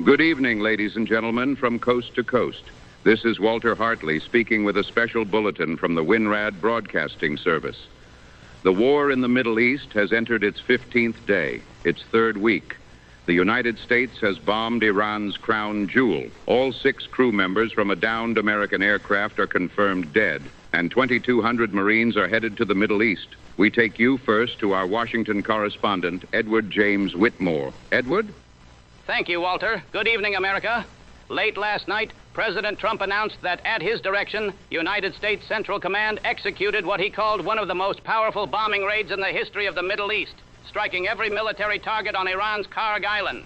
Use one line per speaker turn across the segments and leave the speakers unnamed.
Good evening, ladies and gentlemen, from coast to coast. This is Walter Hartley speaking with a special bulletin from the WINRAD Broadcasting Service. The war in the Middle East has entered its 15th day, its third week. The United States has bombed Iran's crown jewel. All 6 crew members from a downed American aircraft are confirmed dead, and 2,200 Marines are headed to the Middle East. We take you first to our Washington correspondent, Edward James Whitmore. Edward?
Thank you, Walter. Good evening, America. Late last night, President Trump announced that at his direction, United States Central Command executed what he called one of the most powerful bombing raids in the history of the Middle East, striking every military target on Iran's Kharg Island.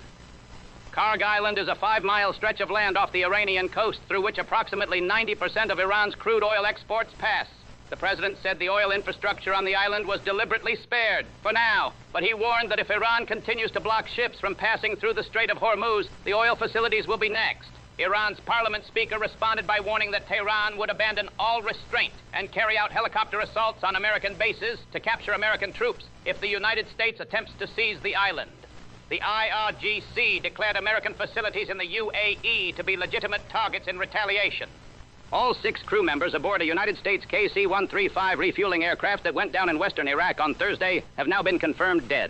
Kharg Island is a 5-mile stretch of land off the Iranian coast through which approximately 90% of Iran's crude oil exports pass. The president said the oil infrastructure on the island was deliberately spared, for now, but he warned that if Iran continues to block ships from passing through the Strait of Hormuz, the oil facilities will be next. Iran's parliament speaker responded by warning that Tehran would abandon all restraint and carry out helicopter assaults on American bases to capture American troops if the United States attempts to seize the island. The IRGC declared American facilities in the UAE to be legitimate targets in retaliation. All 6 crew members aboard a United States KC-135 refueling aircraft that went down in western Iraq on Thursday have now been confirmed dead.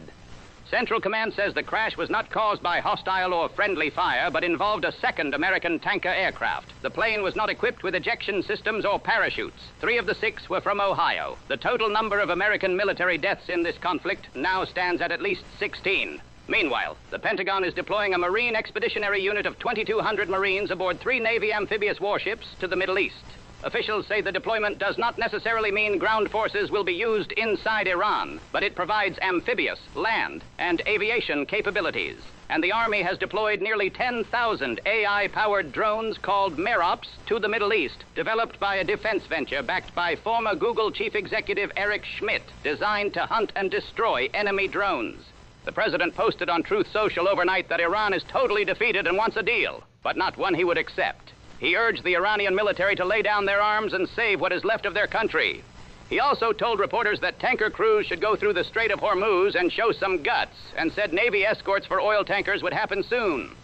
Central Command says the crash was not caused by hostile or friendly fire, but involved a second American tanker aircraft. The plane was not equipped with ejection systems or parachutes. 3 of the 6 were from Ohio. The total number of American military deaths in this conflict now stands at least 16. Meanwhile, the Pentagon is deploying a Marine Expeditionary Unit of 2,200 Marines aboard 3 Navy amphibious warships to the Middle East. Officials say the deployment does not necessarily mean ground forces will be used inside Iran, but it provides amphibious, land, and aviation capabilities. And the Army has deployed nearly 10,000 AI-powered drones called Merops to the Middle East, developed by a defense venture backed by former Google chief executive Eric Schmidt, designed to hunt and destroy enemy drones. The president posted on Truth Social overnight that Iran is totally defeated and wants a deal, but not one he would accept. He urged the Iranian military to lay down their arms and save what is left of their country. He also told reporters that tanker crews should go through the Strait of Hormuz and show some guts, and said Navy escorts for oil tankers would happen soon.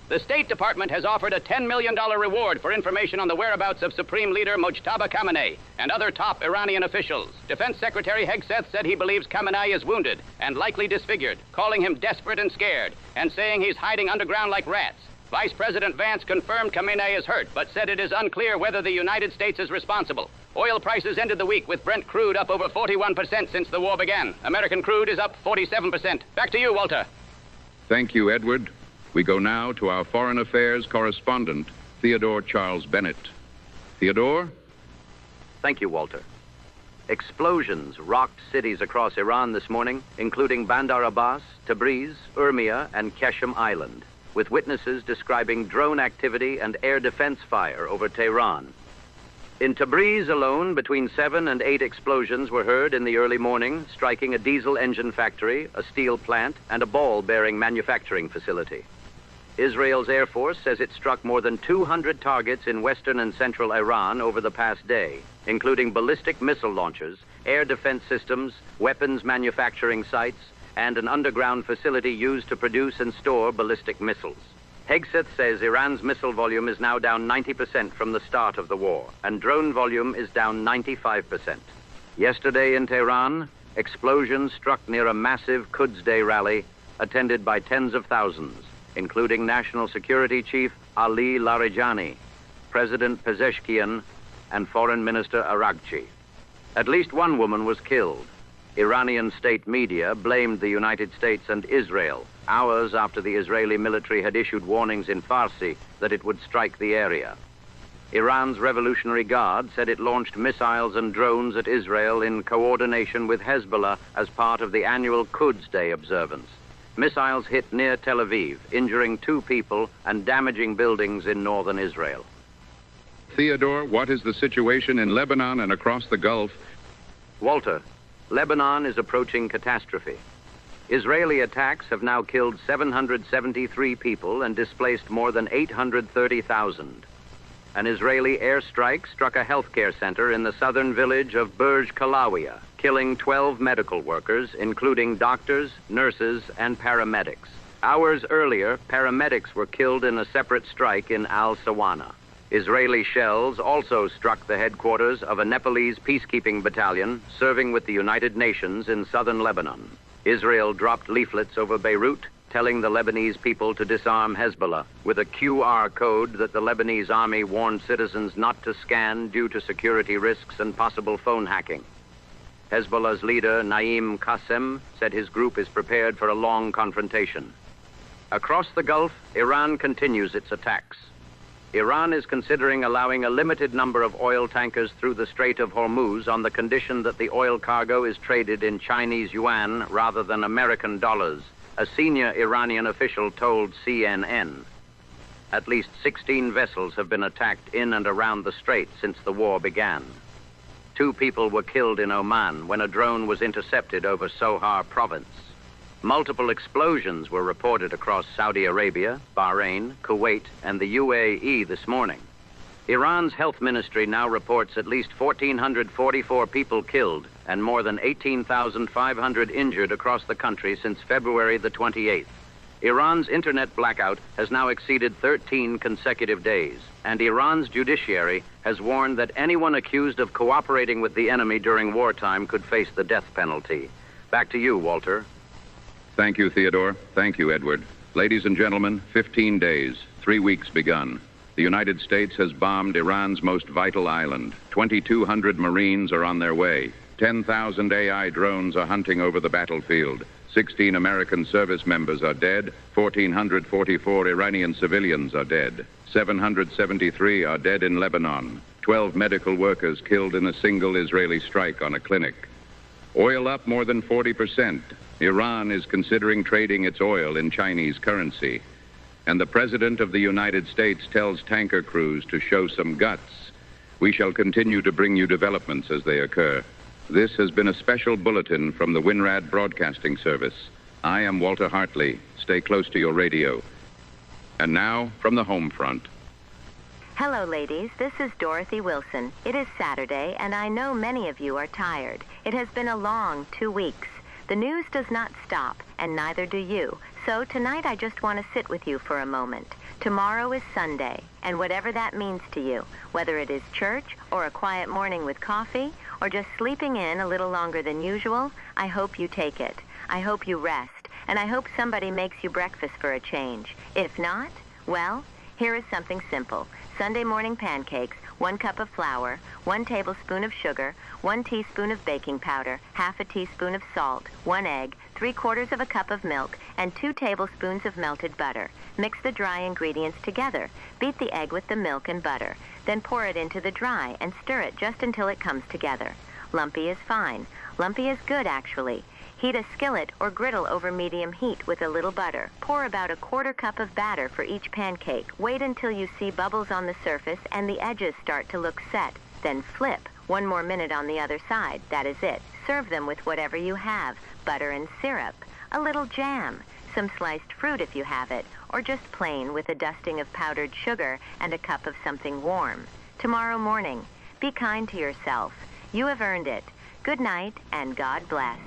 The State Department has offered a $10 million reward for information on the whereabouts of Supreme Leader Mojtaba Khamenei and other top Iranian officials. Defense Secretary Hegseth said he believes Khamenei is wounded and likely disfigured, calling him desperate and scared, and saying he's hiding underground like rats. Vice President Vance confirmed Khamenei is hurt, but said it is unclear whether the United States is responsible. Oil prices ended the week with Brent crude up over 41% since the war began. American crude is up 47%. Back to you, Walter.
Thank you, Edward. We go now to our Foreign Affairs correspondent, Theodore Charles Bennett. Theodore?
Thank you, Walter. Explosions rocked cities across Iran this morning, including Bandar Abbas, Tabriz, Urmia, and Qeshm Island, with witnesses describing drone activity and air defense fire over Tehran. In Tabriz alone, between 7 and 8 explosions were heard in the early morning, striking a diesel engine factory, a steel plant, and a ball-bearing manufacturing facility. Israel's Air Force says it struck more than 200 targets in western and central Iran over the past day, including ballistic missile launchers, air defense systems, weapons manufacturing sites, and an underground facility used to produce and store ballistic missiles. Hegseth says Iran's missile volume is now down 90% from the start of the war, and drone volume is down 95%. Yesterday in Tehran, explosions struck near a massive Quds Day rally attended by tens of thousands, including National Security Chief Ali Larijani, President Pezeshkian, and Foreign Minister Araghchi. At least one woman was killed. Iranian state media blamed the United States and Israel hours after the Israeli military had issued warnings in Farsi that it would strike the area. Iran's Revolutionary Guard said it launched missiles and drones at Israel in coordination with Hezbollah as part of the annual Quds Day observance. Missiles hit near Tel Aviv, injuring 2 people and damaging buildings in northern Israel.
Theodore, what is the situation in Lebanon and across the Gulf?
Walter, Lebanon is approaching catastrophe. Israeli attacks have now killed 773 people and displaced more than 830,000. An Israeli airstrike struck a healthcare center in the southern village of Burj Kalawiya, killing 12 medical workers, including doctors, nurses, and paramedics. Hours earlier, paramedics were killed in a separate strike in Al-Sawana. Israeli shells also struck the headquarters of a Nepalese peacekeeping battalion serving with the United Nations in southern Lebanon. Israel dropped leaflets over Beirut telling the Lebanese people to disarm Hezbollah with a QR code that the Lebanese army warned citizens not to scan due to security risks and possible phone hacking. Hezbollah's leader, Naim Qassem, said his group is prepared for a long confrontation. Across the Gulf, Iran continues its attacks. Iran is considering allowing a limited number of oil tankers through the Strait of Hormuz on the condition that the oil cargo is traded in Chinese yuan rather than American dollars, a senior Iranian official told CNN. At least 16 vessels have been attacked in and around the strait since the war began. 2 people were killed in Oman when a drone was intercepted over Sohar province. Multiple explosions were reported across Saudi Arabia, Bahrain, Kuwait, and the UAE this morning. Iran's health ministry now reports at least 1,444 people killed and more than 18,500 injured across the country since February the 28th. Iran's internet blackout has now exceeded 13 consecutive days, and Iran's judiciary has warned that anyone accused of cooperating with the enemy during wartime could face the death penalty. Back to you, Walter.
Thank you, Theodore. Thank you, Edward. Ladies and gentlemen, 15 days, 3 weeks begun. The United States has bombed Iran's most vital island. 2,200 Marines are on their way. 10,000 AI drones are hunting over the battlefield. 16 American service members are dead. 1,444 Iranian civilians are dead. 773 are dead in Lebanon. 12 medical workers killed in a single Israeli strike on a clinic. Oil up more than 40%. Iran is considering trading its oil in Chinese currency. And the President of the United States tells tanker crews to show some guts. We shall continue to bring you developments as they occur. This has been a special bulletin from the WINRAD Broadcasting Service. I am Walter Hartley. Stay close to your radio. And now, from the home front.
Hello, ladies. This is Dorothy Wilson. It is Saturday, and I know many of you are tired. It has been a long 2 weeks. The news does not stop, and neither do you. So tonight I just want to sit with you for a moment. Tomorrow is Sunday, and whatever that means to you, whether it is church or a quiet morning with coffee or just sleeping in a little longer than usual, I hope you take it. I hope you rest, and I hope somebody makes you breakfast for a change. If not, well, here is something simple. Sunday morning pancakes, 1 cup of flour, 1 tablespoon of sugar, 1 teaspoon of baking powder, half a teaspoon of salt, 1 egg, 3/4 of a cup of milk, and 2 tablespoons of melted butter. Mix the dry ingredients together. Beat the egg with the milk and butter. Then pour it into the dry and stir it just until it comes together. Lumpy is fine. Lumpy is good, actually. Heat a skillet or griddle over medium heat with a little butter. Pour about 1/4 cup of batter for each pancake. Wait until you see bubbles on the surface and the edges start to look set. Then flip. 1 more minute on the other side. That is it. Serve them with whatever you have. Butter and syrup. A little jam. Some sliced fruit if you have it. Or just plain with a dusting of powdered sugar and a cup of something warm. Tomorrow morning, be kind to yourself. You have earned it. Good night and God bless.